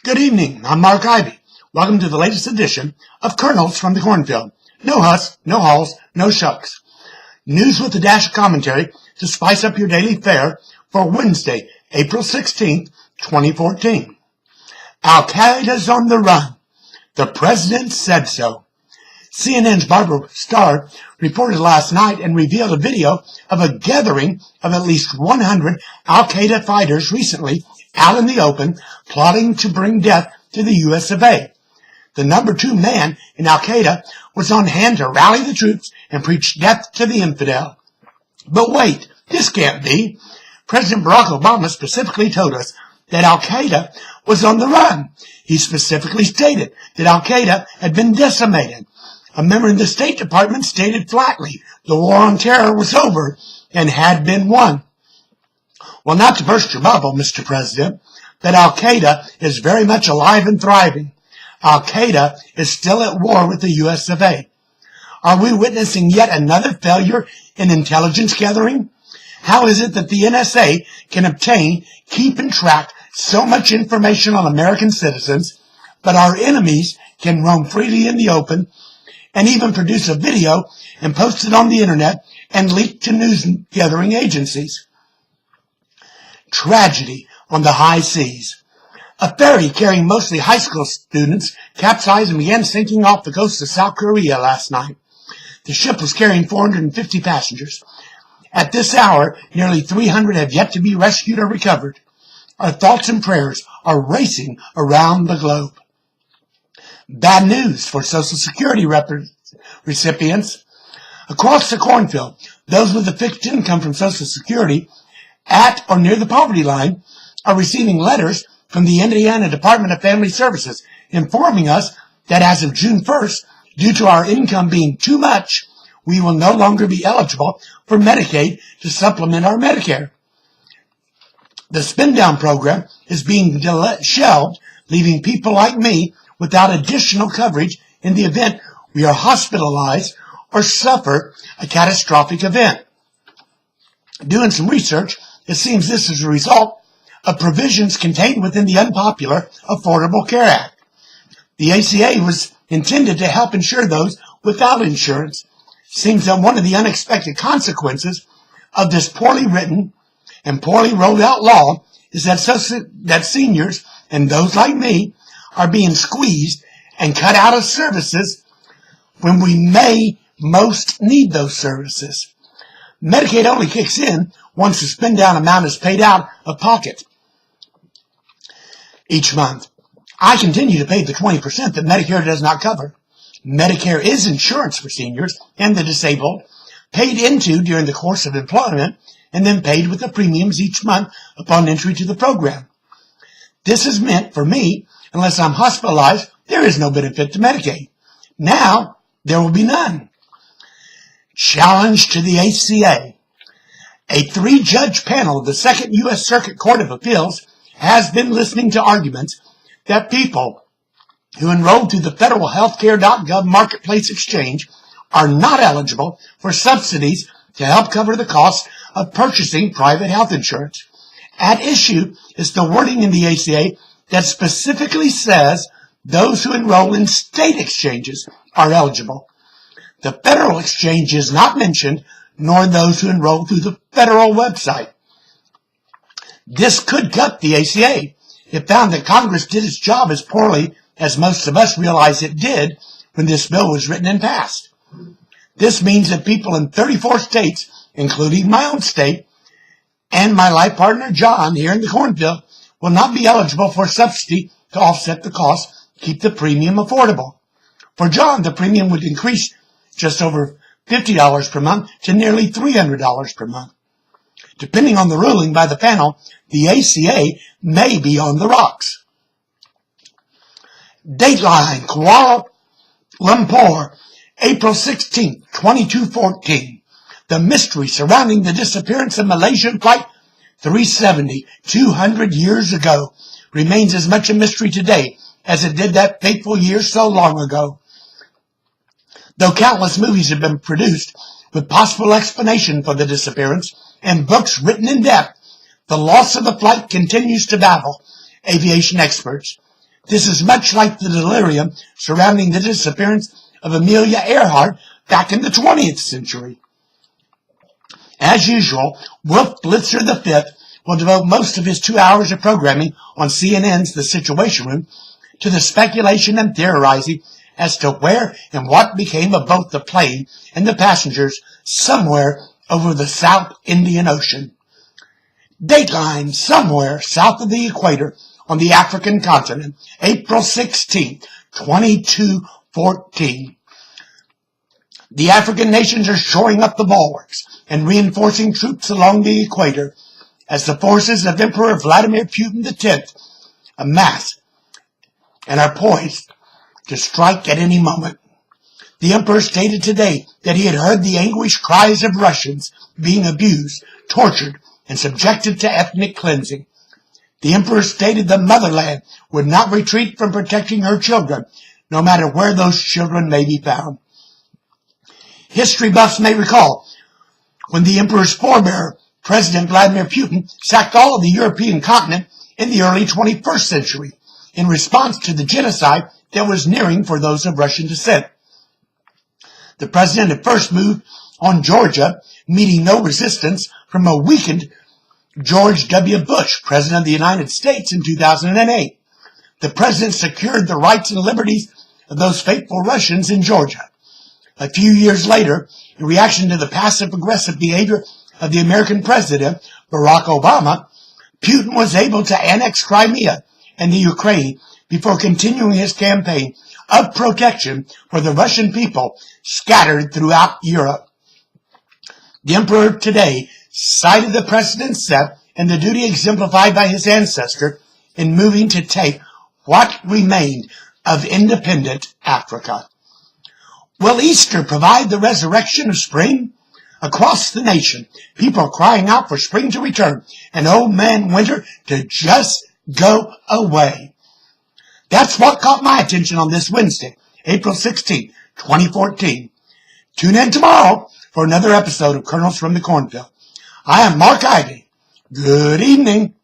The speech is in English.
Good evening, I'm Mark Ivy. Welcome to the latest edition of Kernels from the Cornfield. No huss, no halls, no shucks. News with a dash of commentary to spice up your daily fare for Wednesday, April 16th, 2014. Al-Qaeda's on the run. The president said so. CNN's Barbara Starr reported last night and revealed a video of a gathering of at least 100 Al-Qaeda fighters recently out in the open, plotting to bring death to the U.S. of A. The number 2 man in Al-Qaeda was on hand to rally the troops and preach death to the infidel. But wait, this can't be. President Barack Obama specifically told us that Al-Qaeda was on the run. He specifically stated that Al-Qaeda had been decimated. A member in the State Department stated flatly the war on terror was over and had been won. Well, not to burst your bubble, Mr. President, but Al-Qaeda is very much alive and thriving. Al-Qaeda is still at war with the U.S. of A. Are we witnessing yet another failure in intelligence gathering? How is it that the NSA can obtain, keep, and track so much information on American citizens, but our enemies can roam freely in the open and even produce a video and post it on the internet and leak to news gathering agencies? Tragedy on the high seas. A ferry carrying mostly high school students capsized and began sinking off the coast of South Korea last night. The ship was carrying 450 passengers. At this hour, nearly 300 have yet to be rescued or recovered. Our thoughts and prayers are racing around the globe. Bad news for Social Security recipients. Across the Cornfield, those with a fixed income from Social Security at or near the poverty line are receiving letters from the Indiana Department of Family Services informing us that as of June 1st, due to our income being too much, we will no longer be eligible for Medicaid to supplement our Medicare. The spin-down program is being shelved, leaving people like me without additional coverage in the event we are hospitalized or suffer a catastrophic event. Doing some research, it seems this is a result of provisions contained within the unpopular Affordable Care Act. The ACA was intended to help insure those without insurance. Seems that one of the unexpected consequences of this poorly written and poorly rolled out law is that seniors and those like me are being squeezed and cut out of services when we may most need those services. Medicaid only kicks in once the spin-down amount is paid out of pocket each month. I continue to pay the 20% that Medicare does not cover. Medicare is insurance for seniors and the disabled, paid into during the course of employment and then paid with the premiums each month upon entry to the program. This is meant for me, unless I'm hospitalized, there is no benefit to Medicaid. Now, there will be none. Challenge to the ACA. A 3-judge panel of the Second U.S. Circuit Court of Appeals has been listening to arguments that people who enrolled through the federal healthcare.gov marketplace exchange are not eligible for subsidies to help cover the cost of purchasing private health insurance. At issue is the wording in the ACA that specifically says those who enroll in state exchanges are eligible. The federal exchange is not mentioned, nor those who enroll through the federal website. This could gut the ACA. It found that Congress did its job as poorly as most of us realize it did when this bill was written and passed. This means that people in 34 states, including my own state, and my life partner John here in the Cornfield, will not be eligible for a subsidy to offset the cost, keep the premium affordable. For John, the premium would increase just over $50 per month to nearly $300 per month. Depending on the ruling by the panel, the ACA may be on the rocks. Dateline, Kuala Lumpur, April 16, 2214. The mystery surrounding the disappearance of Malaysian Flight 370 200 years ago remains as much a mystery today as it did that fateful year so long ago. Though countless movies have been produced with possible explanation for the disappearance and books written in depth, the loss of the flight continues to baffle aviation experts. This is much like the delirium surrounding the disappearance of Amelia Earhart back in the 20th century. As usual, Wolf Blitzer V will devote most of his 2 hours of programming on CNN's The Situation Room to the speculation and theorizing as to where and what became of both the plane and the passengers somewhere over the South Indian Ocean. Dateline somewhere south of the equator on the African continent, April 16, 2214. The African nations are shoring up the bulwarks and reinforcing troops along the equator as the forces of Emperor Vladimir Putin X amass and are poised to strike at any moment. The emperor stated today that he had heard the anguished cries of Russians being abused, tortured, and subjected to ethnic cleansing. The emperor stated the motherland would not retreat from protecting her children, no matter where those children may be found. History buffs may recall when the emperor's forebearer, President Vladimir Putin, sacked all of the European continent in the early 21st century in response to the genocide that was nearing for those of Russian descent. The president had first moved on Georgia, meeting no resistance from a weakened George W. Bush, President of the United States, in 2008. The president secured the rights and liberties of those faithful Russians in Georgia. A few years later, in reaction to the passive-aggressive behavior of the American president, Barack Obama, Putin was able to annex Crimea and the Ukraine before continuing his campaign of protection for the Russian people scattered throughout Europe. The emperor today cited the precedent set and the duty exemplified by his ancestor in moving to take what remained of independent Africa. Will Easter provide the resurrection of spring? Across the nation, people are crying out for spring to return and old man winter to just go away. That's what caught my attention on this Wednesday, April 16, 2014. Tune in tomorrow for another episode of Kernels from the Cornfield. I am Mark Ivey. Good evening.